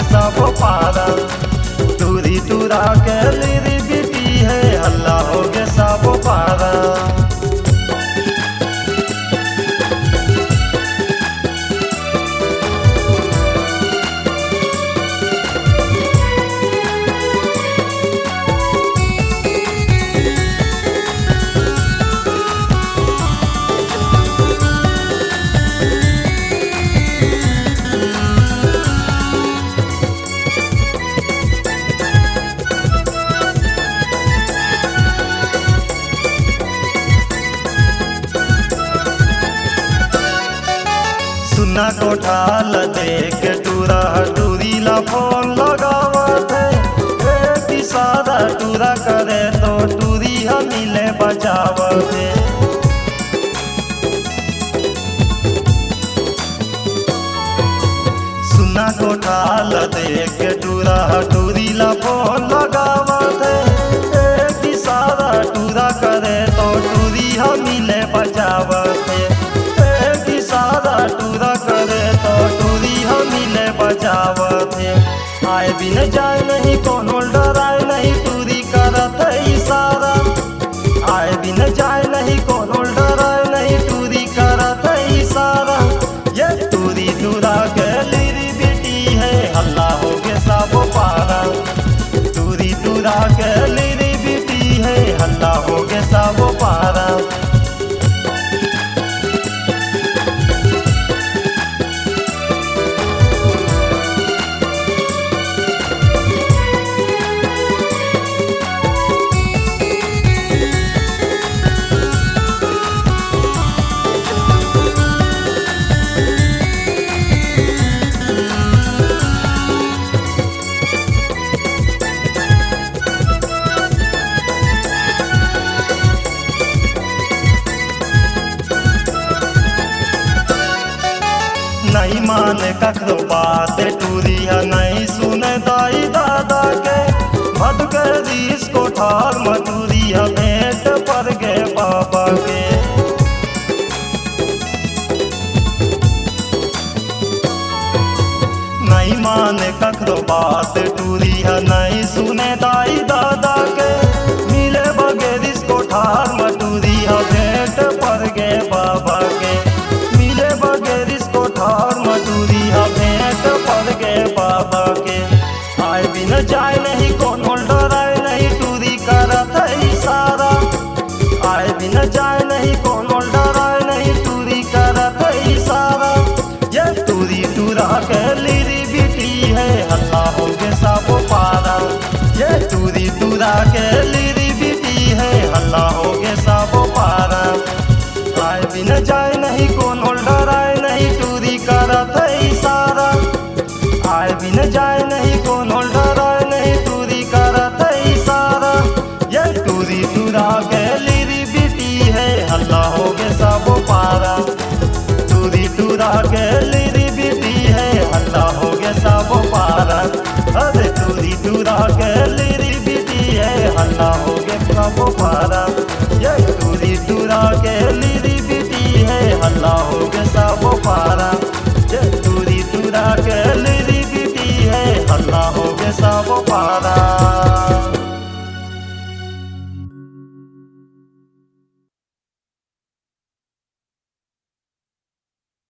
सब पारा। टूरी टूरा के लिरी बिटी है हल्ला हो गए सब पारा। सुना कोठाल देख टूरा टूरी ला फोन लगावत है। एक सादा टूरा करे तो टूरी हम मिले बचावत है। सुना कोठाल देख टूरा टूरी ला फोन लगावत है। एक सादा टूरा करे तो टूरी हम मिले बचावत है। सादा टूरा करे तो टूरी हम मिले बचावत है। आए बिन जाए नहीं कोनो डराए नहीं टूरी करत है इशारा। आए बिन जाए नहीं कोनो डराए नहीं टूरी करत है इशारा। ये टूरी टूरा के लिरी बेटी है हल्ला हो गए सब पारा। टूरी टूरा के लिरी बेटी है हल्ला हो गए सब पारा। नहीं माने कखरो बात टूरी है नहीं सुने दाई दादा के। भद कर दिस को ठार मटूरी है भेंट पर गए बाबा के। नहीं माने कखरो बात टूरी है नहीं सुने दाई दादा के। मिले बगैर इसको ठार मटूरी है भेंट पर गए बाबा के। मिले बगैर इसको ठार मटूरी है भेंट पर गए बाबा के। आए बिन जाए नहीं कोनो डराए नहीं टूरी करत है इशारा। आए बिन जाए नहीं कोनो डराए नहीं टूरी करत है इशारा। ये टूरी टूरा के लिरी बिटी है हल्ला हो गए सब पारा। ये टूरी टूरा के लिरी बिटी है हल्ला हो गए सब पारा। आए बिन जाए नहीं कोनो डराए नहीं टूरी करत है इशारा। आए बिन जाए नहीं कोनो डराए नहीं टूरी करत है इशारा। ये टूरी टूरा के लिरी बिटी है हल्ला हो गए सब पारा। टूरी टूरा के लिरी बिटी है हल्ला हो गए सब पारा। अरे टूरी टूरा के लिरी बिटी है हल्ला हो गए सब पारा।